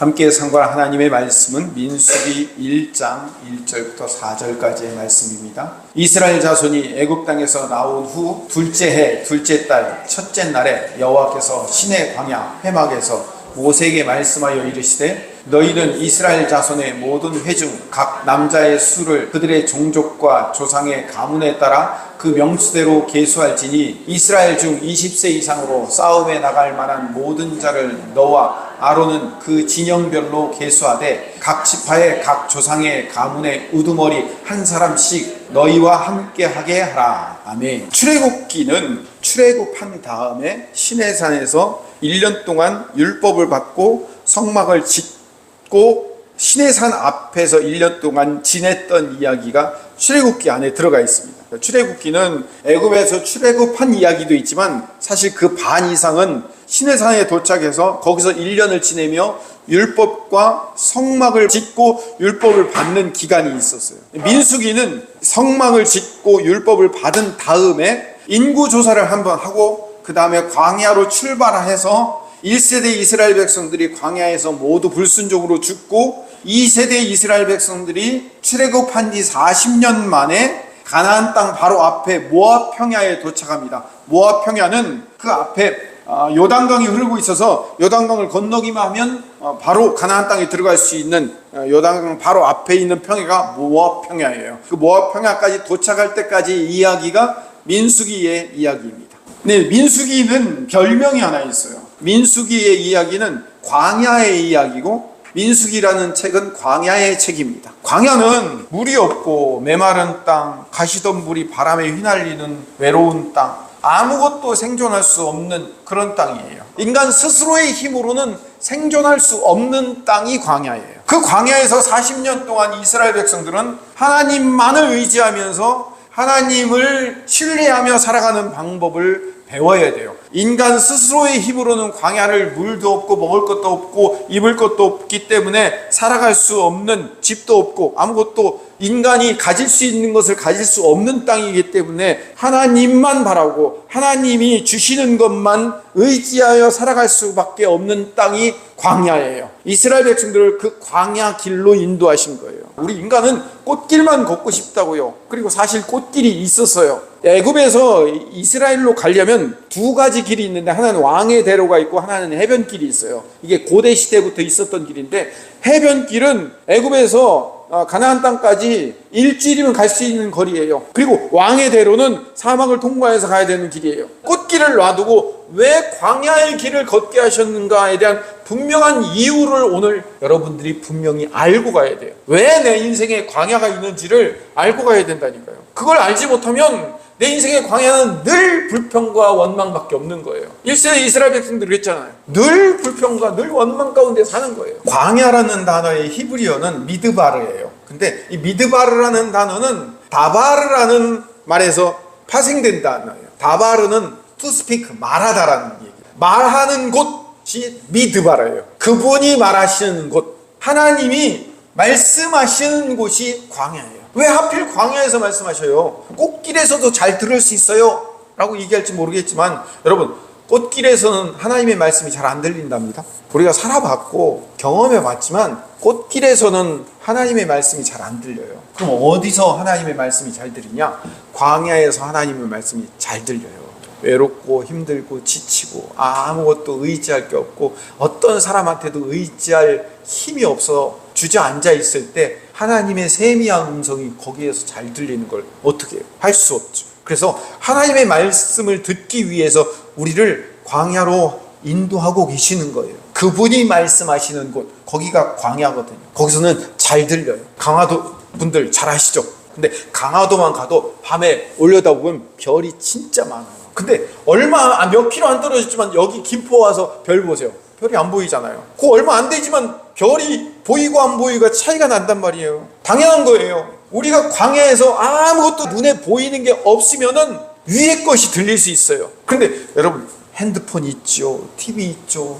함께 상고할 하나님의 말씀은 민수기 1장 1절부터 4절까지의 말씀입니다. 이스라엘 자손이 애굽 땅에서 나온 후 둘째 해 둘째 달 첫째 날에 여호와께서 시내 광야 회막에서 모세에게 말씀하여 이르시되 너희는 이스라엘 자손의 모든 회중 각 남자의 수를 그들의 종족과 조상의 가문에 따라 그 명수대로 계수할지니 이스라엘 중 20세 이상으로 싸움에 나갈 만한 모든 자를 너와 아론은 그 진영별로 계수하되 각 지파의 각 조상의 가문의 우두머리 한 사람씩 너희와 함께 하게 하라. 아멘. 출애굽기는 출애굽한 다음에 시내산에서 1년 동안 율법을 받고 성막을 짓고 시내산 앞에서 1년 동안 지냈던 이야기가 출애굽기 안에 들어가 있습니다. 출애굽기는 애굽에서 출애굽한 이야기도 있지만 사실 그 반 이상은 시내산에 도착해서 거기서 1년을 지내며 율법과 성막을 짓고 율법을 받는 기간이 있었어요. 민수기는 성막을 짓고 율법을 받은 다음에 인구조사를 한번 하고 그 다음에 광야로 출발해서 1세대 이스라엘 백성들이 광야에서 모두 불순종으로 죽고 2세대 이스라엘 백성들이 출애굽한 지 40년 만에 가나안 땅 바로 앞에 모압 평야에 도착합니다. 모압 평야는 그 앞에 요단강이 흐르고 있어서 요단강을 건너기만 하면 바로 가나안 땅에 들어갈 수 있는 요단강 바로 앞에 있는 평야가 모압 평야예요. 그 모압 평야까지 도착할 때까지 이야기가 민수기의 이야기입니다. 네, 민수기는 별명이 하나 있어요. 민수기의 이야기는 광야의 이야기고 민수기라는 책은 광야의 책입니다. 광야는 물이 없고 메마른 땅, 가시덤불이 바람에 휘날리는 외로운 땅, 아무것도 생존할 수 없는 그런 땅이에요. 인간 스스로의 힘으로는 생존할 수 없는 땅이 광야예요. 그 광야에서 40년 동안 이스라엘 백성들은 하나님만을 의지하면서 하나님을 신뢰하며 살아가는 방법을 배워야 돼요. 인간 스스로의 힘으로는 광야를 물도 없고 먹을 것도 없고 입을 것도 없기 때문에 살아갈 수 없는, 집도 없고 아무것도 인간이 가질 수 있는 것을 가질 수 없는 땅이기 때문에 하나님만 바라고 하나님이 주시는 것만 의지하여 살아갈 수밖에 없는 땅이 광야예요. 이스라엘 백성들을 그 광야 길로 인도하신 거예요. 우리 인간은 꽃길만 걷고 싶다고요. 그리고 사실 꽃길이 있었어요. 애굽에서 이스라엘로 가려면 두 가지 길이 있는데 하나는 왕의 대로가 있고 하나는 해변길이 있어요. 이게 고대 시대부터 있었던 길인데 해변길은 애굽에서 가나안 땅까지 일주일이면 갈 수 있는 거리예요. 그리고 왕의 대로는 사막을 통과해서 가야 되는 길이에요. 꽃길을 놔두고 왜 광야의 길을 걷게 하셨는가에 대한 분명한 이유를 오늘 여러분들이 분명히 알고 가야 돼요. 왜 내 인생에 광야가 있는지를 알고 가야 된다니까요. 그걸 알지 못하면 내 인생의 광야는 늘 불평과 원망밖에 없는 거예요. 1세대 이스라엘 백성들이 그랬잖아요. 늘 불평과 늘 원망 가운데 사는 거예요. 광야라는 단어의 히브리어는 미드바르예요. 근데 이 미드바르라는 단어는 다바르라는 말에서 파생된 단어예요. 다바르는 to speak, 말하다라는 얘기예요. 말하는 곳이 미드바르예요. 그분이 말하시는 곳, 하나님이 말씀하시는 곳이 광야예요. 왜 하필 광야에서 말씀하셔요? 꽃길에서도 잘 들을 수 있어요 라고 얘기할지 모르겠지만 여러분, 꽃길에서는 하나님의 말씀이 잘 안 들린답니다. 우리가 살아봤고 경험해봤지만 꽃길에서는 하나님의 말씀이 잘 안 들려요. 그럼 어디서 하나님의 말씀이 잘 들리냐? 광야에서 하나님의 말씀이 잘 들려요. 외롭고 힘들고 지치고 아무것도 의지할 게 없고 어떤 사람한테도 의지할 힘이 없어 주저앉아 있을 때 하나님의 세미한 음성이 거기에서 잘 들리는 걸 어떻게 해요? 할 수 없죠. 그래서 하나님의 말씀을 듣기 위해서 우리를 광야로 인도하고 계시는 거예요. 그분이 말씀하시는 곳, 거기가 광야거든요. 거기서는 잘 들려요. 강화도 분들 잘 아시죠? 근데 강화도만 가도 밤에 올려다보면 별이 진짜 많아요. 근데 몇 킬로 안 떨어졌지만 여기 김포 와서 별 보세요. 별이 안 보이잖아요. 그 얼마 안 되지만 별이 보이고 안 보이고가 차이가 난단 말이에요. 당연한 거예요. 우리가 광야에서 아무것도 눈에 보이는 게 없으면은 위의 것이 들릴 수 있어요. 그런데 여러분, 핸드폰 있죠, TV 있죠,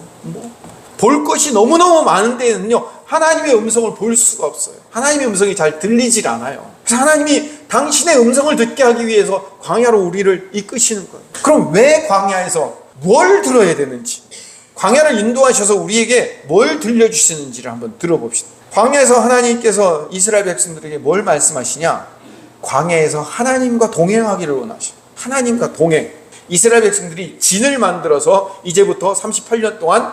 볼 것이 너무너무 많은 데는요 하나님의 음성을 볼 수가 없어요. 하나님의 음성이 잘 들리질 않아요. 그래서 하나님이 당신의 음성을 듣게 하기 위해서 광야로 우리를 이끄시는 거예요. 그럼 왜 광야에서 뭘 들어야 되는지, 광야를 인도하셔서 우리에게 뭘 들려주시는지를 한번 들어봅시다. 광야에서 하나님께서 이스라엘 백성들에게 뭘 말씀하시냐? 광야에서 하나님과 동행하기를 원하셔. 하나님과 동행. 이스라엘 백성들이 진을 만들어서 이제부터 38년 동안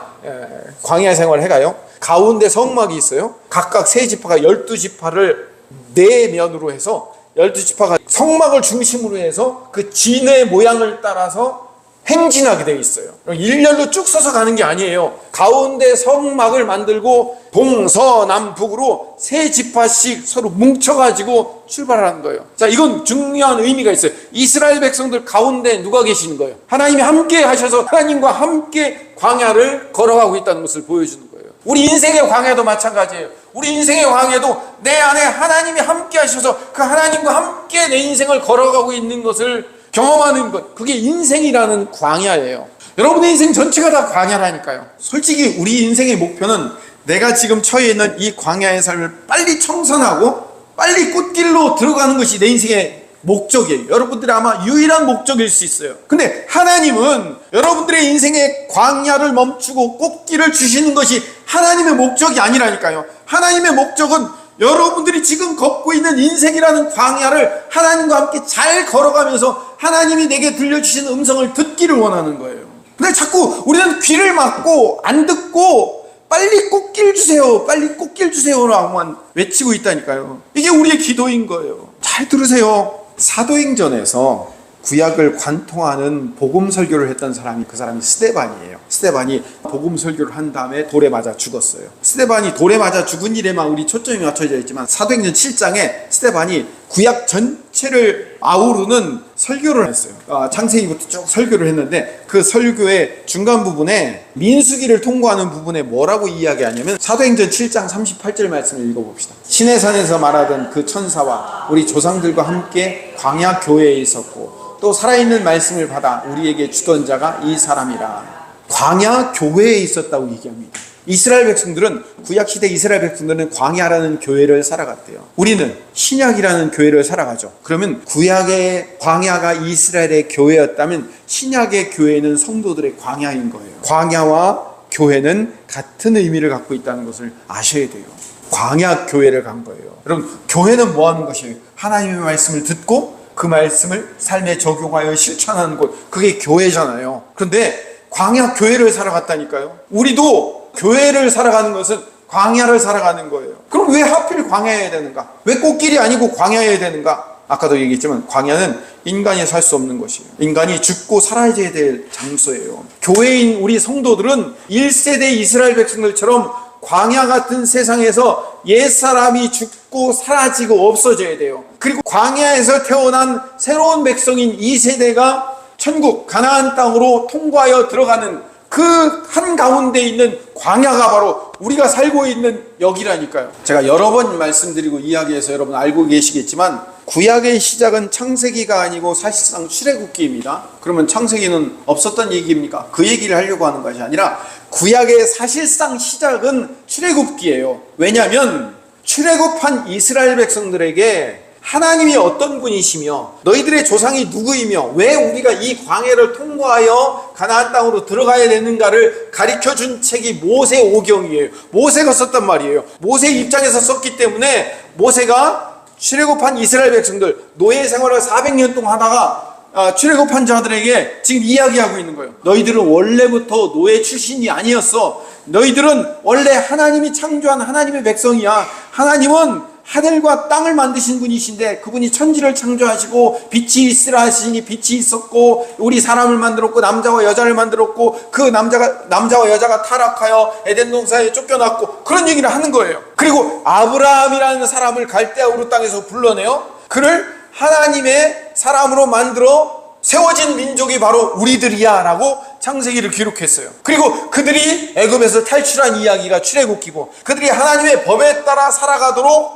광야 생활을 해가요. 가운데 성막이 있어요. 각각 세 지파가 12지파를 네 면으로 해서 12지파가 성막을 중심으로 해서 그 진의 모양을 따라서 행진하게 되어 있어요. 일렬로 쭉 서서 가는 게 아니에요. 가운데 성막을 만들고 동서남북으로 세 지파씩 서로 뭉쳐가지고 출발하는 거예요. 자, 이건 중요한 의미가 있어요. 이스라엘 백성들 가운데 누가 계시는 거예요? 하나님이 함께 하셔서 하나님과 함께 광야를 걸어가고 있다는 것을 보여주는 거예요. 우리 인생의 광야도 마찬가지예요. 우리 인생의 광야도 내 안에 하나님이 함께 하셔서 그 하나님과 함께 내 인생을 걸어가고 있는 것을 경험하는 것, 그게 인생이라는 광야예요. 여러분의 인생 전체가 다 광야라니까요. 솔직히 우리 인생의 목표는 내가 지금 처해 있는 이 광야의 삶을 빨리 청산하고 빨리 꽃길로 들어가는 것이 내 인생의 목적이에요. 여러분들의 아마 유일한 목적일 수 있어요. 근데 하나님은 여러분들의 인생의 광야를 멈추고 꽃길을 주시는 것이 하나님의 목적이 아니라니까요. 하나님의 목적은 여러분들이 지금 걷고 있는 인생이라는 광야를 하나님과 함께 잘 걸어가면서 하나님이 내게 들려주시는 음성을 듣기를 원하는 거예요. 근데 자꾸 우리는 귀를 막고 안 듣고 빨리 꽃길 주세요, 빨리 꽃길 주세요라고만 외치고 있다니까요. 이게 우리의 기도인 거예요. 잘 들으세요. 사도행전에서 구약을 관통하는 복음 설교를 했던 사람이 그 사람이 스데반이에요. 스데반이 복음 설교를 한 다음에 돌에 맞아 죽었어요. 스데반이 돌에 맞아 죽은 일에만 우리 초점이 맞춰져 있지만 사도행전 7장에 스데반이 구약 전체를 아우르는 설교를 했어요. 창세기부터 쭉 설교를 했는데 그 설교의 중간 부분에 민수기를 통과하는 부분에 뭐라고 이야기하냐면 사도행전 7장 38절 말씀을 읽어봅시다. 시내산에서 말하던 그 천사와 우리 조상들과 함께 광야 교회에 있었고 또 살아있는 말씀을 받아 우리에게 주던 자가 이 사람이라. 광야 교회에 있었다고 얘기합니다. 이스라엘 백성들은 구약시대 이스라엘 백성들은 광야라는 교회를 살아갔대요. 우리는 신약이라는 교회를 살아가죠. 그러면 구약의 광야가 이스라엘의 교회였다면 신약의 교회는 성도들의 광야인 거예요. 광야와 교회는 같은 의미를 갖고 있다는 것을 아셔야 돼요. 광야 교회를 간 거예요. 여러분, 교회는 뭐 하는 것이에요? 하나님의 말씀을 듣고 그 말씀을 삶에 적용하여 실천하는 곳, 그게 교회잖아요. 그런데 광야 교회를 살아갔다니까요. 우리도 교회를 살아가는 것은 광야를 살아가는 거예요. 그럼 왜 하필 광야여야 되는가? 왜 꽃길이 아니고 광야여야 되는가? 아까도 얘기했지만 광야는 인간이 살 수 없는 것이에요. 인간이 죽고 사라져야 될 장소예요. 교회인 우리 성도들은 1세대 이스라엘 백성들처럼 광야 같은 세상에서 옛사람이 죽고 사라지고 없어져야 돼요. 그리고 광야에서 태어난 새로운 백성인 2세대가 천국 가나안 땅으로 통과하여 들어가는 그 한가운데 있는 광야가 바로 우리가 살고 있는 여기라니까요. 제가 여러 번 말씀드리고 이야기해서 여러분 알고 계시겠지만 구약의 시작은 창세기가 아니고 사실상 출애굽기입니다. 그러면 창세기는 없었던 얘기입니까? 그 얘기를 하려고 하는 것이 아니라 구약의 사실상 시작은 출애굽기예요. 왜냐하면 출애굽한 이스라엘 백성들에게 하나님이 어떤 분이시며 너희들의 조상이 누구이며 왜 우리가 이 광야를 통과하여 가나안 땅으로 들어가야 되는가를 가르쳐준 책이 모세오경이에요. 모세가 썼단 말이에요. 모세 입장에서 썼기 때문에 모세가 출애굽한 이스라엘 백성들 노예 생활을 400년 동안 하다가 출애굽한 자들에게 지금 이야기하고 있는 거예요. 너희들은 원래부터 노예 출신이 아니었어. 너희들은 원래 하나님이 창조한 하나님의 백성이야. 하나님은 하늘과 땅을 만드신 분이신데 그분이 천지를 창조하시고 빛이 있으라 하시니 빛이 있었고 우리 사람을 만들었고 남자와 여자를 만들었고 그 남자와 여자가 타락하여 에덴 동산에 쫓겨났고 그런 얘기를 하는 거예요. 그리고 아브라함이라는 사람을 갈대아 우르 땅에서 불러내요. 그를 하나님의 사람으로 만들어 세워진 민족이 바로 우리들이야 라고 창세기를 기록했어요. 그리고 그들이 애굽에서 탈출한 이야기가 출애굽기고 그들이 하나님의 법에 따라 살아가도록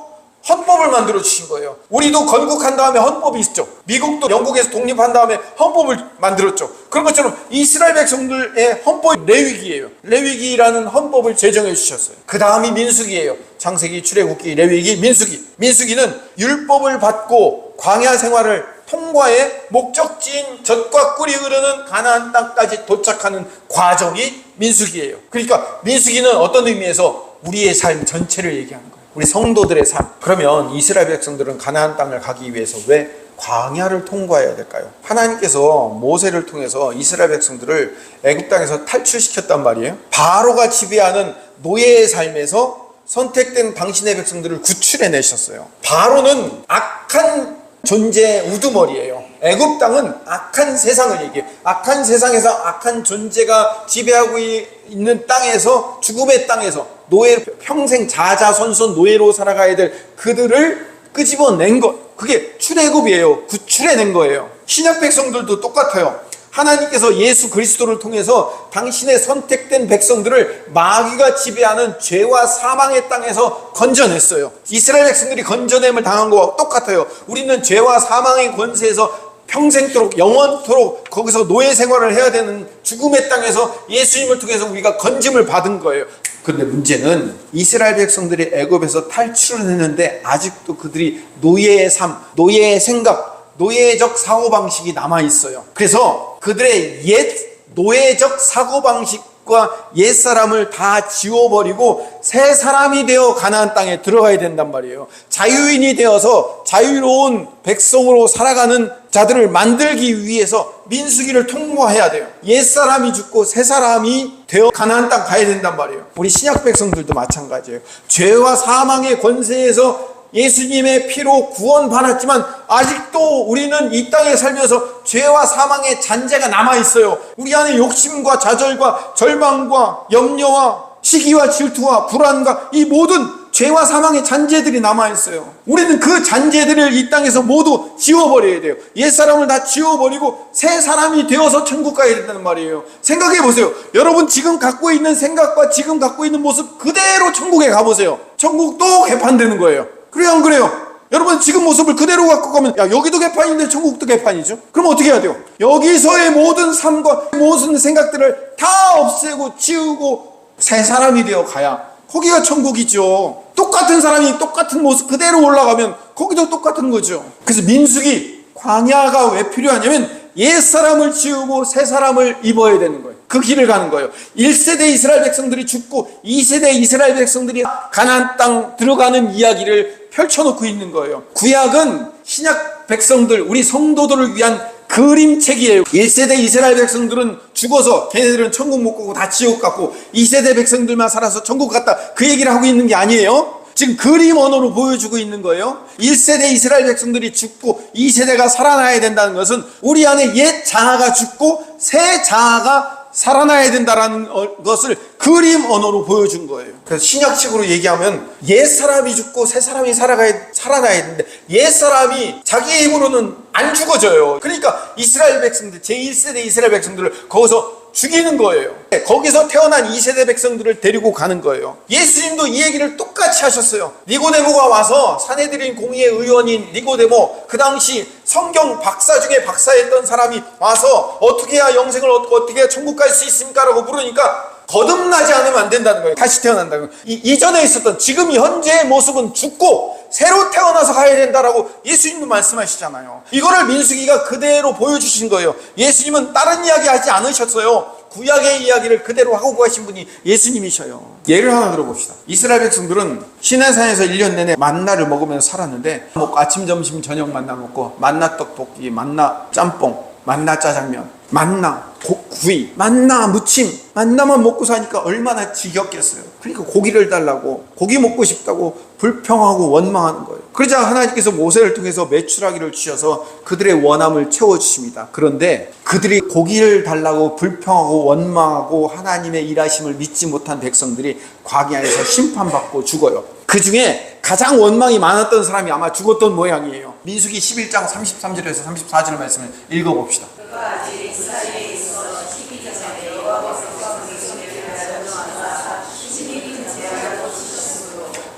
헌법을 만들어 주신 거예요. 우리도 건국한 다음에 헌법이 있죠. 미국도 영국에서 독립한 다음에 헌법을 만들었죠. 그런 것처럼 이스라엘 백성들의 헌법이 레위기예요. 레위기라는 헌법을 제정해 주셨어요. 그 다음이 민수기예요. 창세기, 출애굽기, 레위기, 민수기. 민수기는 율법을 받고 광야 생활을 통과의 목적지인 젖과 꿀이 흐르는 가나안 땅까지 도착하는 과정이 민수기예요. 그러니까 민수기는 어떤 의미에서 우리의 삶 전체를 얘기하는 거예요. 우리 성도들의 삶. 그러면 이스라엘 백성들은 가나안 땅을 가기 위해서 왜 광야를 통과해야 될까요? 하나님께서 모세를 통해서 이스라엘 백성들을 애굽 땅에서 탈출시켰단 말이에요. 바로가 지배하는 노예의 삶에서 선택된 당신의 백성들을 구출해내셨어요. 바로는 악한 존재의 우두머리예요. 애굽 땅은 악한 세상을 얘기해요. 악한 세상에서 악한 존재가 지배하고 있는 땅에서, 죽음의 땅에서 노예, 평생 자자손손 노예로 살아가야 될 그들을 끄집어낸 것, 그게 출애굽이에요. 구출해낸 거예요. 신약 백성들도 똑같아요. 하나님께서 예수 그리스도를 통해서 당신의 선택된 백성들을 마귀가 지배하는 죄와 사망의 땅에서 건져냈어요. 이스라엘 백성들이 건져냄을 당한 거와 똑같아요. 우리는 죄와 사망의 권세에서 평생도록, 영원토록 거기서 노예 생활을 해야 되는 죽음의 땅에서 예수님을 통해서 우리가 건짐을 받은 거예요. 그런데 문제는 이스라엘 백성들이 애굽에서 탈출을 했는데 아직도 그들이 노예의 삶, 노예의 생각, 노예적 사고방식이 남아있어요. 그래서 그들의 옛 노예적 사고방식과 옛사람을 다 지워버리고 새 사람이 되어 가나안 땅에 들어가야 된단 말이에요. 자유인이 되어서 자유로운 백성으로 살아가는 자들을 만들기 위해서 민수기를 통과해야 돼요. 옛사람이 죽고 새 사람이 되어 가나안 땅 가야 된단 말이에요. 우리 신약 백성들도 마찬가지예요. 죄와 사망의 권세에서 예수님의 피로 구원받았지만 아직도 우리는 이 땅에 살면서 죄와 사망의 잔재가 남아있어요. 우리 안에 욕심과 좌절과 절망과 염려와 시기와 질투와 불안과 이 모든 죄와 사망의 잔재들이 남아있어요. 우리는 그 잔재들을 이 땅에서 모두 지워버려야 돼요. 옛사람을 다 지워버리고 새 사람이 되어서 천국 가야 된다는 말이에요. 생각해 보세요. 여러분 지금 갖고 있는 생각과 지금 갖고 있는 모습 그대로 천국에 가보세요. 천국도 개판되는 거예요. 그래요, 안 그래요? 여러분 지금 모습을 그대로 갖고 가면 여기도 개판인데 천국도 개판이죠? 그럼 어떻게 해야 돼요? 여기서의 모든 삶과 모든 생각들을 다 없애고 지우고 새 사람이 되어 가야 거기가 천국이죠. 똑같은 사람이 똑같은 모습 그대로 올라가면 거기도 똑같은 거죠. 그래서 민수기, 광야가 왜 필요하냐면 옛사람을 지우고 새 사람을 입어야 되는 거예요. 그 길을 가는 거예요. 1세대 이스라엘 백성들이 죽고 2세대 이스라엘 백성들이 가나안 땅 들어가는 이야기를 펼쳐놓고 있는 거예요. 구약은 신약 백성들, 우리 성도들을 위한 그림책이에요. 1세대 이스라엘 백성들은 죽어서 걔네들은 천국 못 가고 다 지옥 갔고 2세대 백성들만 살아서 천국 갔다, 그 얘기를 하고 있는 게 아니에요. 지금 그림 언어로 보여주고 있는 거예요. 1세대 이스라엘 백성들이 죽고 2세대가 살아나야 된다는 것은 우리 안에 옛 자아가 죽고 새 자아가 살아나야 된다는 것을 그림 언어로 보여준 거예요. 그래서 신약식으로 얘기하면 옛 사람이 죽고 새 사람이 살아나야 되는데 옛 사람이 자기의 힘으로는 안 죽어져요. 그러니까 이스라엘 백성들, 제1세대 이스라엘 백성들을 거기서 죽이는 거예요. 거기서 태어난 2세대 백성들을 데리고 가는 거예요. 예수님도 이 얘기를 똑같이 하셨어요. 니고데모가 와서 사내들인 공의의 의원인 니고데모, 그 당시 성경 박사 중에 박사였던 사람이 와서 어떻게 해야 영생을 얻고 어떻게 해야 천국 갈 수 있습니까? 라고 물으니까 거듭나지 않으면 안 된다는 거예요. 다시 태어난다는 거예요. 이전에 있었던 지금 현재의 모습은 죽고 새로 태어나서 가야 된다라고 예수님도 말씀하시잖아요. 이거를 민수기가 그대로 보여주신 거예요. 예수님은 다른 이야기 하지 않으셨어요. 구약의 이야기를 그대로 하고 가신 분이 예수님이셔요. 예를 하나 들어봅시다. 이스라엘 백성들은 시내산에서 1년 내내 만나를 먹으면서 살았는데 아침, 점심, 저녁 만나 먹고 만나 떡볶이, 만나 짬뽕, 만나 짜장면, 만나 구이, 만나 무침, 만나만 먹고 사니까 얼마나 지겹겠어요. 그러니까 고기를 달라고, 고기 먹고 싶다고 불평하고 원망하는 거예요. 그러자 하나님께서 모세를 통해서 메추라기를 주셔서 그들의 원함을 채워주십니다. 그런데 그들이 고기를 달라고 불평하고 원망하고 하나님의 일하심을 믿지 못한 백성들이 광야에서 심판받고 죽어요. 그 중에 가장 원망이 많았던 사람이 아마 죽었던 모양이에요. 민수기 11장 33절에서 34절 말씀을 읽어봅시다.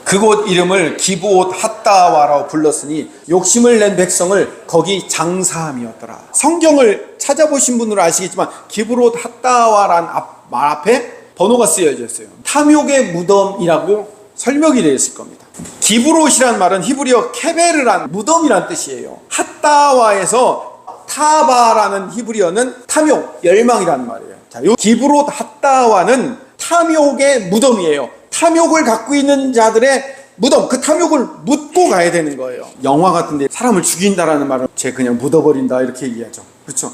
그곳 이름을 기브옷 핫다와라고 불렀으니 욕심을 낸 백성을 거기 장사함이었더라. 성경을 찾아보신 분들은 아시겠지만 기브롯 핫다와란 말 앞에 번호가 쓰여져 있어요. 탐욕의 무덤이라고 설명이 되어 있을 겁니다. 기브롯이란 말은 히브리어 케베르란 무덤이란 뜻이에요. 핫다와에서 타바라는 히브리어는 탐욕, 열망이란 말이에요. 자, 요 기브롯 핫다와는 탐욕의 무덤이에요. 탐욕을 갖고 있는 자들의 무덤, 그 탐욕을 묻고 가야 되는 거예요. 영화 같은데 사람을 죽인다라는 말은 그냥 묻어버린다 이렇게 얘기하죠. 그렇죠?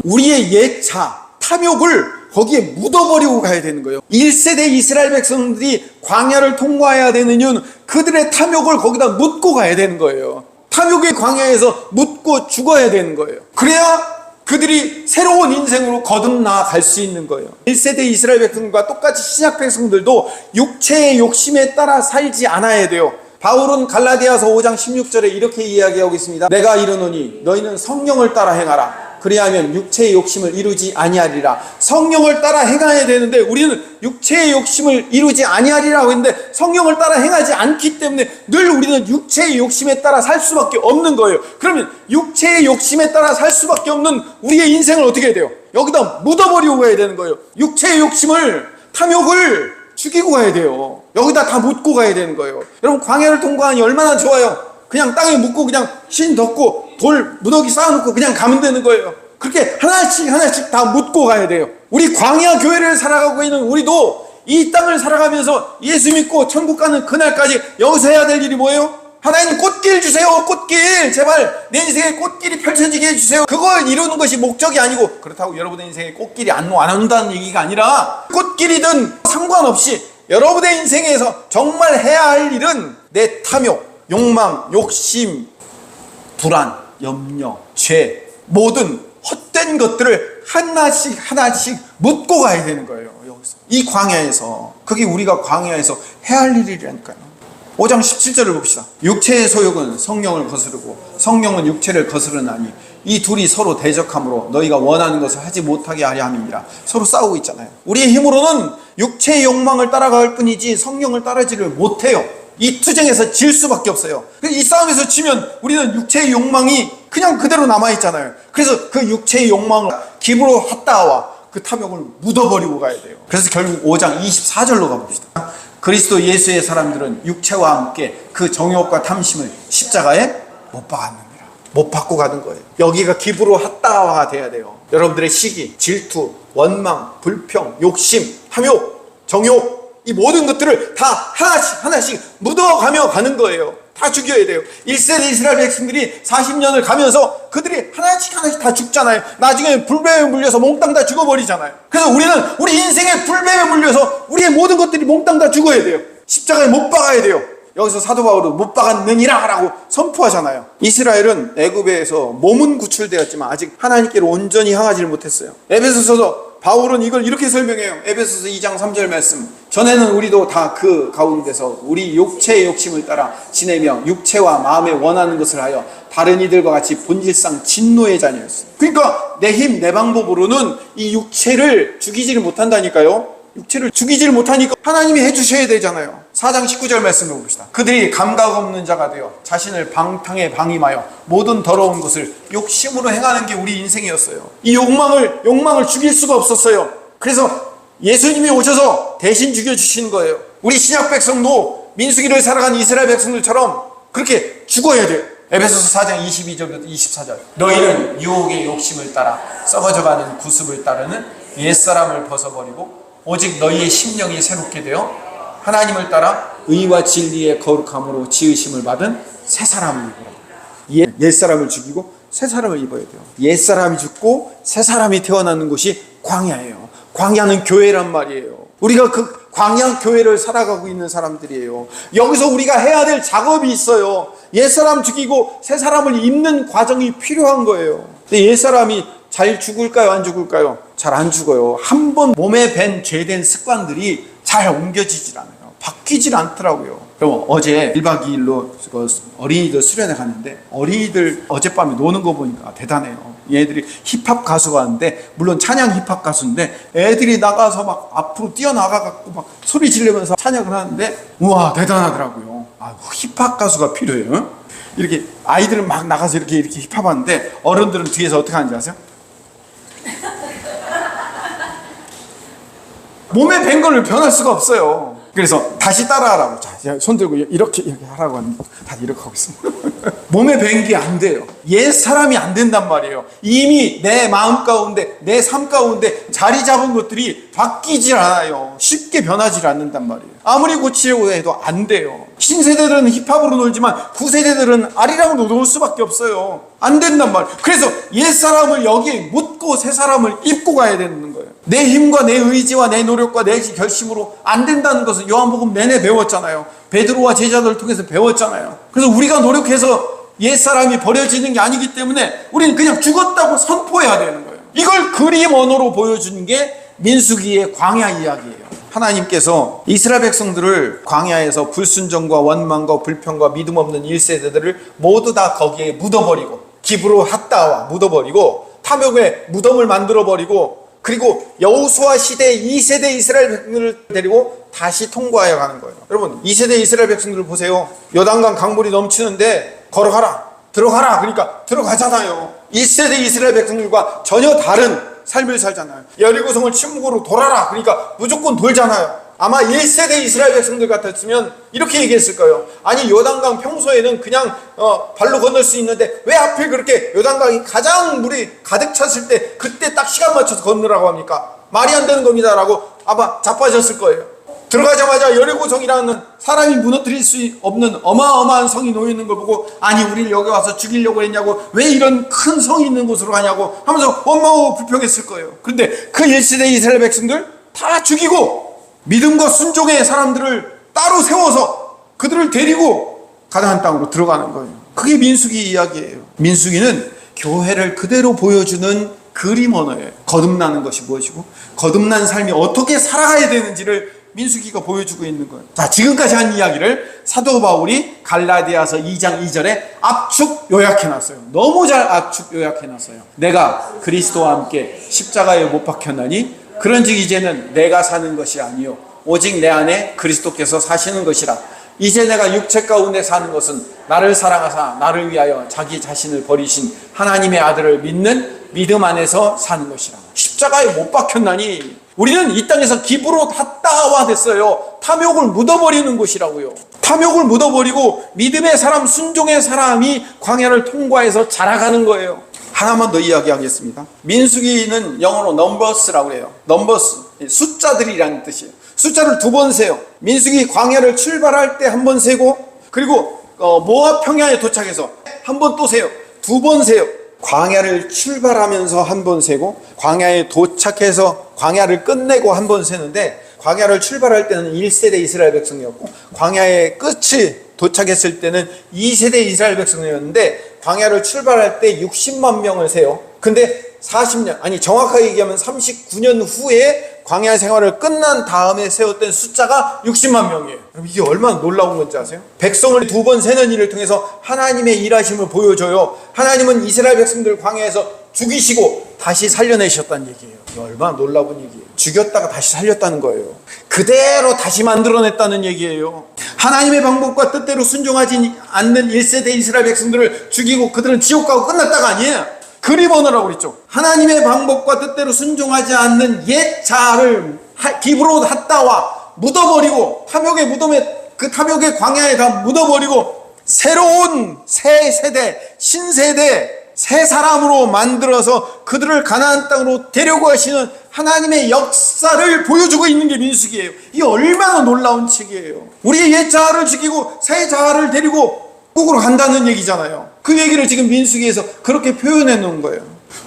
우리의 옛 자, 탐욕을 거기에 묻어버리고 가야 되는 거예요. 1세대 이스라엘 백성들이 광야를 통과해야 되는 이유는 그들의 탐욕을 거기다 묻고 가야 되는 거예요. 탐욕의 광야에서 묻고 죽어야 되는 거예요. 그래야 그들이 새로운 인생으로 거듭나갈 수 있는 거예요. 1세대 이스라엘 백성과 똑같이 신약 백성들도 육체의 욕심에 따라 살지 않아야 돼요. 바울은 갈라디아서 5장 16절에 이렇게 이야기하고 있습니다. 내가 이르노니 너희는 성령을 따라 행하라. 그리하면 육체의 욕심을 이루지 아니하리라. 성령을 따라 행해야 되는데 우리는 육체의 욕심을 이루지 아니하리라고 했는데 성령을 따라 행하지 않기 때문에 늘 우리는 육체의 욕심에 따라 살 수밖에 없는 거예요. 그러면 육체의 욕심에 따라 살 수밖에 없는 우리의 인생을 어떻게 해야 돼요? 여기다 묻어버리고 가야 되는 거예요. 육체의 욕심을, 탐욕을 죽이고 가야 돼요. 여기다 다 묻고 가야 되는 거예요. 여러분, 광야를 통과하니 얼마나 좋아요. 그냥 땅에 묻고 그냥 신 덮고 돌 무더기 쌓아놓고 그냥 가면 되는 거예요. 그렇게 하나씩 다 묻고 가야 돼요. 우리 광야 교회를 살아가고 있는 우리도 이 땅을 살아가면서 예수 믿고 천국 가는 그날까지 여기서 해야 될 일이 뭐예요? 하나님 꽃길 주세요. 꽃길, 제발 내 인생에 꽃길이 펼쳐지게 해주세요. 그걸 이루는 것이 목적이 아니고, 그렇다고 여러분의 인생에 꽃길이 안 온다는 얘기가 아니라 꽃길이든 상관없이 여러분의 인생에서 정말 해야 할 일은 내 탐욕, 욕망, 욕심, 불안, 염려, 죄, 모든 헛된 것들을 하나씩 묻고 가야 되는 거예요. 여기서 이 광야에서, 그게 우리가 광야에서 해야 할 일이라니까요. 5장 17절을 봅시다. 육체의 소욕은 성령을 거스르고 성령은 육체를 거스르나니 이 둘이 서로 대적함으로 너희가 원하는 것을 하지 못하게 하려 함이니라. 서로 싸우고 있잖아요. 우리의 힘으로는 육체의 욕망을 따라갈 뿐이지 성령을 따르지를 못해요. 이 투쟁에서 질 수밖에 없어요. 이 싸움에서 지면 우리는 육체의 욕망이 그냥 그대로 남아있잖아요. 그래서 그 육체의 욕망을 기브롯 핫다와 그 탐욕을 묻어버리고 가야 돼요. 그래서 결국 5장 24절로 가봅시다. 그리스도 예수의 사람들은 육체와 함께 그 정욕과 탐심을 십자가에 못 박았느니라. 못 받고 가는 거예요. 여기가 기브롯 핫다와가 돼야 돼요. 여러분들의 시기, 질투, 원망, 불평, 욕심, 탐욕, 정욕, 이 모든 것들을 다 하나씩 묻어가며 가는 거예요. 다 죽여야 돼요. 1세대 이스라엘 백성들이 40년을 가면서 그들이 하나씩 다 죽잖아요. 나중에 불뱀에 물려서 몽땅 다 죽어버리잖아요. 그래서 우리는 우리 인생의 불뱀에 물려서 우리의 모든 것들이 몽땅 다 죽어야 돼요. 십자가에 못 박아야 돼요. 여기서 사도 바울은 못 박았느니라 라고 선포하잖아요. 이스라엘은 애굽에서 몸은 구출되었지만 아직 하나님께로 온전히 향하지를 못했어요. 에베소서 바울은 이걸 이렇게 설명해요. 에베소서 2장 3절 말씀. 전에는 우리도 다 그 가운데서 우리 육체의 욕심을 따라 지내며 육체와 마음에 원하는 것을 하여 다른 이들과 같이 본질상 진노의 자녀였어요. 그러니까 내 힘, 내 방법으로는 이 육체를 죽이지를 못한다니까요. 육체를 죽이지를 못하니까 하나님이 해주셔야 되잖아요. 4장 19절 말씀을 봅시다. 그들이 감각 없는 자가 되어 자신을 방탕에 방임하여 모든 더러운 것을 욕심으로 행하는 게 우리 인생이었어요. 이 욕망을 죽일 수가 없었어요. 그래서 예수님이 오셔서 대신 죽여주신 거예요. 우리 신약 백성도 민수기를 살아간 이스라엘 백성들처럼 그렇게 죽어야 돼요. 에베소서 4장 22절부터 24절. 너희는 유혹의 욕심을 따라 썩어져가는 구습을 따르는 옛사람을 벗어버리고 오직 너희의 심령이 새롭게 되어 하나님을 따라 의와 진리의 거룩함으로 지으심을 받은 새 사람을 입으라. 옛사람을 죽이고 새 사람을 입어야 돼요. 옛사람이 죽고 새 사람이 태어나는 곳이 광야예요. 광야는 교회란 말이에요. 우리가 그 광야 교회를 살아가고 있는 사람들이에요. 여기서 우리가 해야 될 작업이 있어요. 옛사람 죽이고 새 사람을 입는 과정이 필요한 거예요. 근데 옛사람이 잘 죽을까요? 안 죽을까요? 잘 안 죽어요. 한 번 몸에 밴 죄된 습관들이 잘 옮겨지질 않아요. 바뀌질 않더라고요. 그럼 어제 1박 2일로 어린이들 수련회 갔는데 어린이들 어젯밤에 노는 거 보니까 대단해요. 얘들이 힙합 가수가 왔는데 물론 찬양 힙합 가수인데 애들이 나가서 막 앞으로 뛰어나가갖고 막 소리 지르면서 찬양을 하는데 우와 대단하더라고요. 아, 힙합 가수가 필요해요. 이렇게 아이들은 막 나가서 이렇게 힙합하는데 어른들은 뒤에서 어떻게 하는지 아세요? 몸에 밴 거를 변할 수가 없어요. 그래서 다시 따라하라고. 자, 손 들고 이렇게 하라고 하는데 다 이렇게 하고 있습니다. 몸에 밴 게 안 돼요. 옛 사람이 안 된단 말이에요. 이미 내 마음 가운데, 내 삶 가운데 자리 잡은 것들이 바뀌질 않아요. 쉽게 변하지 않는단 말이에요. 아무리 고치려고 해도 안 돼요. 신세대들은 힙합으로 놀지만 구세대들은 아리랑으로 놀 수밖에 없어요. 안 된단 말이에요. 그래서 옛 사람을 여기에 묻고 새 사람을 입고 가야 되는 거예요. 내 힘과 내 의지와 내 노력과 내 결심으로 안 된다는 것을 요한복음 내내 배웠잖아요. 베드로와 제자들을 통해서 배웠잖아요. 그래서 우리가 노력해서 옛사람이 버려지는 게 아니기 때문에 우리는 그냥 죽었다고 선포해야 되는 거예요. 이걸 그림 언어로 보여주는 게 민수기의 광야 이야기예요. 하나님께서 이스라엘 백성들을 광야에서 불순종과 원망과 불평과 믿음 없는 1세대들을 모두 다 거기에 묻어버리고, 기브로 핫다와 묻어버리고, 탐욕의 무덤을 만들어버리고, 그리고 여호수아 시대 2세대 이스라엘 백성들을 데리고 다시 통과하여 가는 거예요. 여러분, 2세대 이스라엘 백성들을 보세요. 요단강 강물이 넘치는데 걸어가라, 들어가라, 그러니까 들어가잖아요. 1세대 이스라엘 백성들과 전혀 다른 삶을 살잖아요. 여리고성을 침묵으로 돌아라, 그러니까 무조건 돌잖아요. 아마 1세대 이스라엘 백성들 같았으면 이렇게 얘기했을 거예요. 아니, 요단강 평소에는 그냥 발로 건널 수 있는데 왜 하필 그렇게 요단강이 가장 물이 가득 찼을 때 그때 딱 시간 맞춰서 건너라고 합니까? 말이 안 되는 겁니다 라고 아마 자빠졌을 거예요. 들어가자마자 여리고성이라는 사람이 무너뜨릴 수 없는 어마어마한 성이 놓여있는 걸 보고, 아니 우리를 여기 와서 죽이려고 했냐고, 왜 이런 큰 성이 있는 곳으로 가냐고 하면서 원망하고 불평했을 거예요. 그런데 그 1세대 이스라엘 백성들 다 죽이고 믿음과 순종의 사람들을 따로 세워서 그들을 데리고 가나안 땅으로 들어가는 거예요. 그게 민수기 이야기예요. 민수기는 교회를 그대로 보여주는 그림 언어예요. 거듭나는 것이 무엇이고 거듭난 삶이 어떻게 살아가야 되는지를 민수기가 보여주고 있는 거예요. 자, 지금까지 한 이야기를 사도 바울이 갈라디아서 2장 2절에 압축 요약해놨어요. 너무 잘 압축 요약해놨어요. 내가 그리스도와 함께 십자가에 못 박혔나니 그런즉 이제는 내가 사는 것이 아니요 오직 내 안에 그리스도께서 사시는 것이라. 이제 내가 육체 가운데 사는 것은 나를 사랑하사 나를 위하여 자기 자신을 버리신 하나님의 아들을 믿는 믿음 안에서 사는 것이라. 십자가에 못 박혔나니 우리는 이 땅에서 기브로 핫다와 됐어요. 탐욕을 묻어버리는 곳이라고요. 탐욕을 묻어버리고 믿음의 사람, 순종의 사람이 광야를 통과해서 자라가는 거예요. 하나만 더 이야기하겠습니다. 민수기는 영어로 넘버스라고 해요. 넘버스, 숫자들이라는 뜻이에요. 숫자를 2번 세요. 민수기 광야를 출발할 때 1번 세고, 그리고 모압 평야에 도착해서 1번 또 세요. 2번 세요. 광야를 출발하면서 1번 세고, 광야에 도착해서 광야를 끝내고 1번 세는데, 광야를 출발할 때는 1세대 이스라엘 백성이었고 광야의 끝이 도착했을 때는 2세대 이스라엘 백성이었는데, 광야를 출발할 때 60만 명을 세요. 근데 40년, 아니 정확하게 얘기하면 39년 후에 광야 생활을 끝난 다음에 세웠던 숫자가 60만 명이에요. 그럼 이게 얼마나 놀라운 건지 아세요? 백성을 2번 세는 일을 통해서 하나님의 일하심을 보여줘요. 하나님은 이스라엘 백성들 광야에서 죽이시고 다시 살려내셨다는 얘기예요. 이게 얼마나 놀라운 얘기예요. 죽였다가 다시 살렸다는 거예요. 그대로 다시 만들어냈다는 얘기예요. 하나님의 방법과 뜻대로 순종하지 않는 1세대 이스라엘 백성들을 죽이고 그들은 지옥 가고 끝났다가 아니에요. 그림 언어라고 그랬죠. 하나님의 방법과 뜻대로 순종하지 않는 옛 자아를 기브로 핫다와 묻어버리고, 탐욕의 무덤에, 그 탐욕의 광야에 다 묻어버리고 새로운 새 세대, 신세대, 새 사람으로 만들어서 그들을 가나안 땅으로 데려가시는 하나님의 역사를 보여주고 있는 게 민수기예요. 이게 얼마나 놀라운 책이에요. 우리의 옛 자아를 죽이고 새 자아를 데리고 북으로 간다는 얘기잖아요. 그 얘기를 지금 민수기에서 그렇게 표현해 놓은 거예요.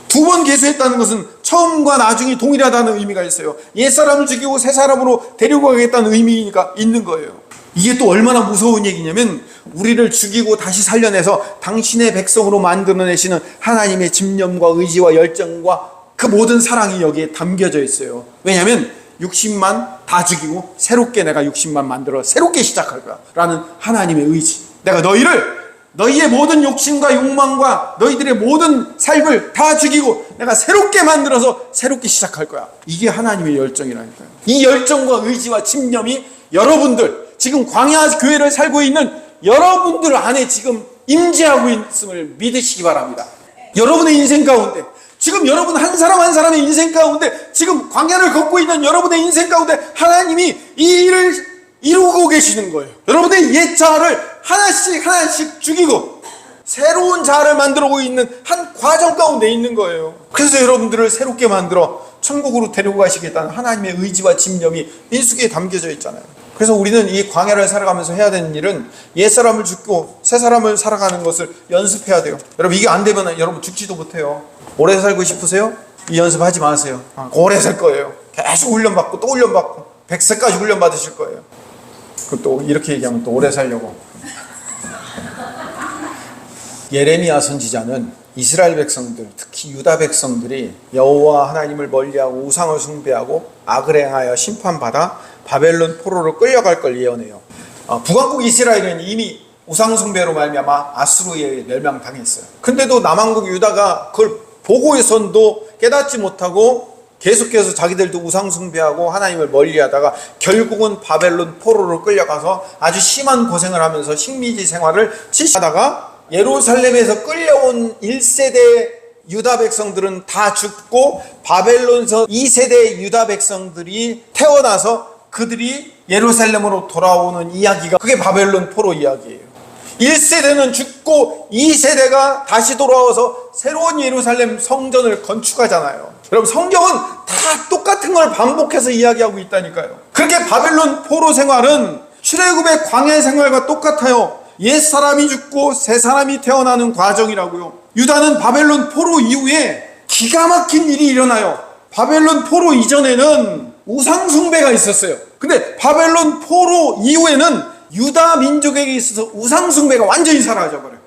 2번 계수했다는 것은 처음과 나중이 동일하다는 의미가 있어요. 옛 사람을 죽이고 새 사람으로 데리고 가겠다는 의미가 있는 거예요. 이게 또 얼마나 무서운 얘기냐면, 우리를 죽이고 다시 살려내서 당신의 백성으로 만들어내시는 하나님의 집념과 의지와 열정과 그 모든 사랑이 여기에 담겨져 있어요. 왜냐하면 60만 다 죽이고 새롭게 내가 60만 만들어 새롭게 시작할 거야 라는 하나님의 의지. 내가 너희의 모든 욕심과 욕망과 너희들의 모든 삶을 다 죽이고 내가 새롭게 만들어서 새롭게 시작할 거야. 이게 하나님의 열정이라니까요. 이 열정과 의지와 집념이 여러분들, 지금 광야 교회를 살고 있는 여러분들 안에 지금 임재하고 있음을 믿으시기 바랍니다. 여러분의 인생 가운데, 지금 여러분 한 사람 한 사람의 인생 가운데, 지금 광야를 걷고 있는 여러분의 인생 가운데 하나님이 이 일을 이루고 계시는 거예요. 여러분의 옛 자아를 하나씩 하나씩 죽이고 새로운 자아를 만들어오고 있는 한 과정 가운데 있는 거예요. 그래서 여러분들을 새롭게 만들어 천국으로 데리고 가시겠다는 하나님의 의지와 집념이 민수기에 담겨져 있잖아요. 그래서 우리는 이 광야를 살아가면서 해야 되는 일은 옛사람을 죽고 새사람을 살아가는 것을 연습해야 돼요. 여러분, 이게 안 되면 여러분 죽지도 못해요. 오래 살고 싶으세요? 이 연습하지 마세요. 오래 살 거예요. 계속 훈련받고 또 훈련받고 100세까지 훈련받으실 거예요. 그럼 또 이렇게 얘기하면 또 오래 살려고. 예레미야 선지자는 이스라엘 백성들, 특히 유다 백성들이 여호와 하나님을 멀리하고 우상을 숭배하고 악을 행하여 심판받아 바벨론 포로로 끌려갈 걸 예언해요. 북왕국 이스라엘은 이미 우상 숭배로 말미암아 아수르에 멸망당했어요. 근데도 남왕국 유다가 그걸 보고서도 깨닫지 못하고 계속해서 자기들도 우상 숭배하고 하나님을 멀리하다가 결국은 바벨론 포로로 끌려가서 아주 심한 고생을 하면서 식민지 생활을 하다가 예루살렘에서 끌려온 1세대 유다 백성들은 다 죽고 바벨론서 2세대 유다 백성들이 태어나서 그들이 예루살렘으로 돌아오는 이야기가, 그게 바벨론 포로 이야기예요. 1세대는 죽고 2세대가 다시 돌아와서 새로운 예루살렘 성전을 건축하잖아요. 여러분, 성경은 다 똑같은 걸 반복해서 이야기하고 있다니까요. 그렇게 바벨론 포로 생활은 출애굽의 광야 생활과 똑같아요. 옛사람이 죽고 새사람이 태어나는 과정이라고요. 유다는 바벨론 포로 이후에 기가 막힌 일이 일어나요. 바벨론 포로 이전에는 우상 숭배가 있었어요. 근데 바벨론 포로 이후에는 유다 민족에게 있어서 우상 숭배가 완전히 사라져버려요.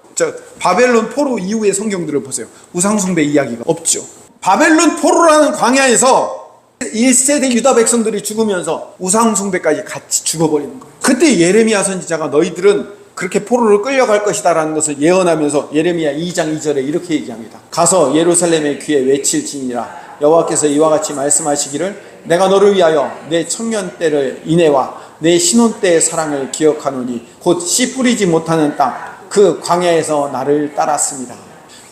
바벨론 포로 이후의 성경들을 보세요. 우상 숭배 이야기가 없죠. 바벨론 포로라는 광야에서 1세대 유다 백성들이 죽으면서 우상 숭배까지 같이 죽어버리는 거예요. 그때 예레미야 선지자가 너희들은 그렇게 포로로 끌려갈 것이다 라는 것을 예언하면서 예레미야 2장 2절에 이렇게 얘기합니다. 가서 예루살렘의 귀에 외칠지니라. 여호와께서 이와 같이 말씀하시기를 내가 너를 위하여 내 청년 때를 인애와 내 신혼 때의 사랑을 기억하노니 곧 씨 뿌리지 못하는 땅 그 광야에서 나를 따랐습니다.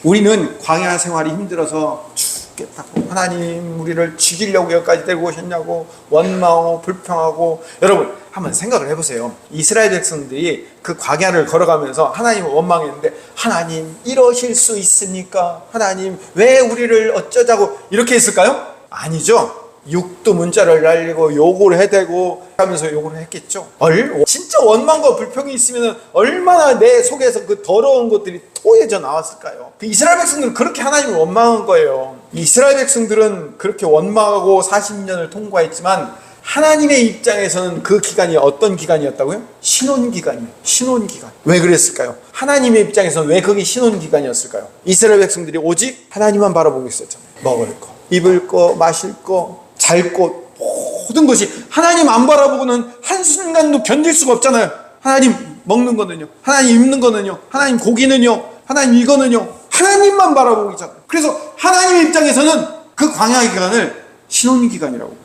우리는 광야 생활이 힘들어서 죽겠다고, 하나님 우리를 죽이려고 여기까지 데리고 오셨냐고 원망하고 불평하고. 여러분, 한번 생각을 해보세요. 이스라엘 백성들이 그 광야를 걸어가면서 하나님을 원망했는데, 하나님 이러실 수 있습니까? 하나님 왜 우리를 어쩌자고 이렇게 했을까요? 아니죠. 육두 문자를 날리고 욕을 해대고 하면서 욕을 했겠죠. 진짜 원망과 불평이 있으면 얼마나 내 속에서 그 더러운 것들이 토해져 나왔을까요? 그 이스라엘 백성들은 그렇게 하나님을 원망한 거예요. 이스라엘 백성들은 그렇게 원망하고 40년을 통과했지만 하나님의 입장에서는 그 기간이 어떤 기간이었다고요? 신혼기간이에요. 신혼기간. 왜 그랬을까요? 하나님의 입장에서는 왜 그게 신혼기간이었을까요? 이스라엘 백성들이 오직 하나님만 바라보고 있었잖아요. 먹을 거, 입을 거, 마실 거, 잘 것, 모든 것이 하나님 안 바라보고는 한순간도 견딜 수가 없잖아요. 하나님 먹는 거는요, 하나님 입는 거는요, 하나님 고기는요, 하나님 이거는요, 하나님만 바라보고 있잖아요. 그래서 하나님의 입장에서는 그 광야 기간을 신혼기간이라고 해요.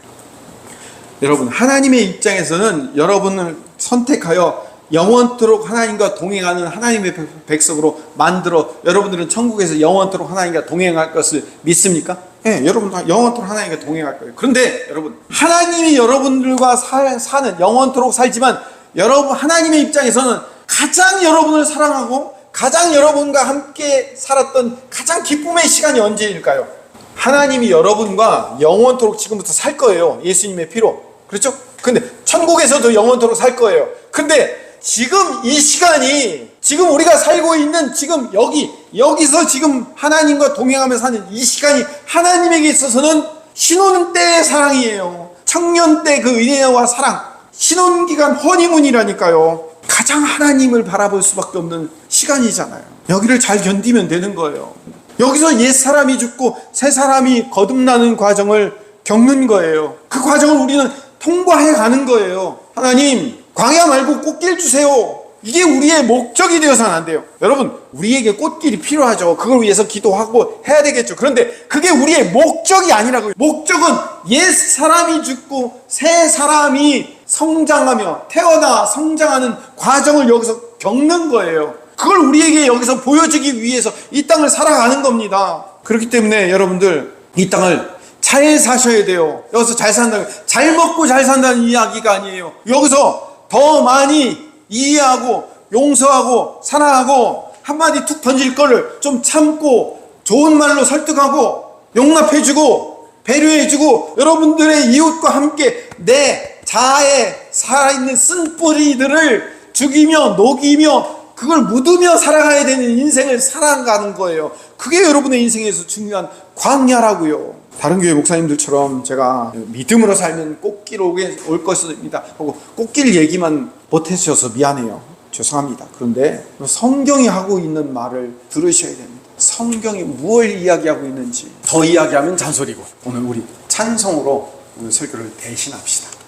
여러분, 하나님의 입장에서는 여러분을 선택하여 영원토록 하나님과 동행하는 하나님의 백성으로 만들어 여러분들은 천국에서 영원토록 하나님과 동행할 것을 믿습니까? 네, 여러분 다 영원토록 하나님과 동행할 거예요. 그런데 여러분, 하나님이 여러분들과 사는, 영원토록 살지만 여러분, 하나님의 입장에서는 가장 여러분을 사랑하고 가장 여러분과 함께 살았던 가장 기쁨의 시간이 언제일까요? 하나님이 여러분과 영원토록 지금부터 살 거예요. 예수님의 피로. 그렇죠? 근데 천국에서도 영원토록 살 거예요. 근데 지금 이 시간이, 지금 우리가 살고 있는 지금 여기서 지금 하나님과 동행하면서 사는 이 시간이 하나님에게 있어서는 신혼 때의 사랑이에요. 청년 때 그 은혜와 사랑, 신혼기간 허니문이라니까요. 가장 하나님을 바라볼 수밖에 없는 시간이잖아요. 여기를 잘 견디면 되는 거예요. 여기서 옛사람이 죽고 새사람이 거듭나는 과정을 겪는 거예요. 그 과정을 우리는 통과해 가는 거예요. 하나님, 광야 말고 꽃길 주세요. 이게 우리의 목적이 되어서는 안 돼요. 여러분, 우리에게 꽃길이 필요하죠. 그걸 위해서 기도하고 해야 되겠죠. 그런데 그게 우리의 목적이 아니라고요. 목적은 옛 사람이 죽고 새 사람이 성장하며 태어나 성장하는 과정을 여기서 겪는 거예요. 그걸 우리에게 여기서 보여주기 위해서 이 땅을 살아가는 겁니다. 그렇기 때문에 여러분들, 이 땅을 잘 사셔야 돼요. 여기서 잘 산다는, 잘 먹고 잘 산다는 이야기가 아니에요. 여기서 더 많이 이해하고 용서하고 사랑하고 한마디 툭 던질 거를 좀 참고 좋은 말로 설득하고 용납해주고 배려해주고 여러분들의 이웃과 함께 내 자아에 살아있는 쓴뿌리들을 죽이며 녹이며 그걸 묻으며 살아가야 되는 인생을 살아가는 거예요. 그게 여러분의 인생에서 중요한 광야라고요. 다른 교회 목사님들처럼 제가 믿음으로 살면 꽃길 올 것입니다 하고 꽃길 얘기만 못해주셔서 미안해요. 죄송합니다. 그런데 성경이 하고 있는 말을 들으셔야 됩니다. 성경이 무엇을 이야기하고 있는지 더 이야기하면 잔소리고 오늘 우리 찬송으로 오늘 설교를 대신합시다.